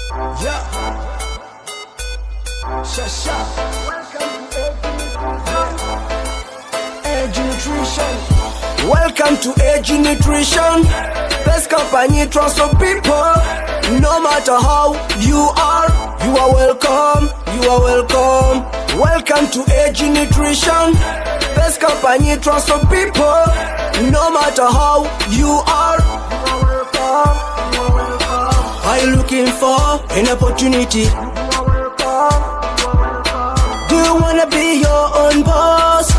Yeah. Shasha. Edge Nutrition. Welcome to Edge Nutrition. Best company, transfer people. No matter how you are welcome. You are welcome. Welcome to Edge Nutrition. Best company, transfer people. No matter how you are welcome. Are you looking for an opportunity? Do you wanna be your own boss?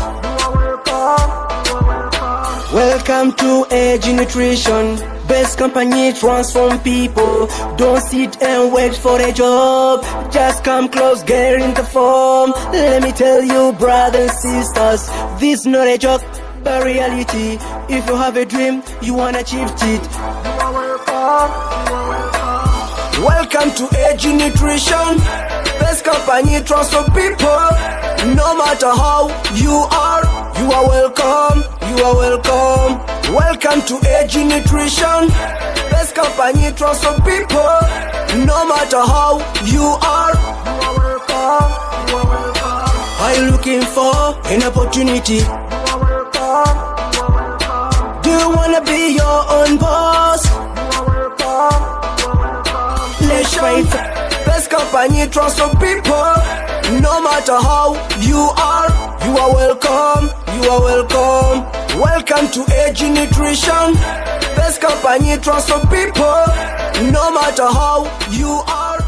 Welcome to Edge Nutrition. Best company, transform people. Don't sit and wait for a job. Just come close, get in the form. Let me tell you, brothers and sisters, this not a joke, but reality. If you have a dream, you wanna achieve it. Welcome to Edge Nutrition. Best company, transfer people. No matter how you are welcome. You are welcome. Welcome to Edge Nutrition. Best company, transfer people. No matter how you are welcome. Are you looking for an opportunity? Do you wanna be your own boss? Let's fight. Best company, transfer people. No matter how you are welcome. You are welcome. Welcome to Edge Nutrition. Best company, transfer people. No matter how you are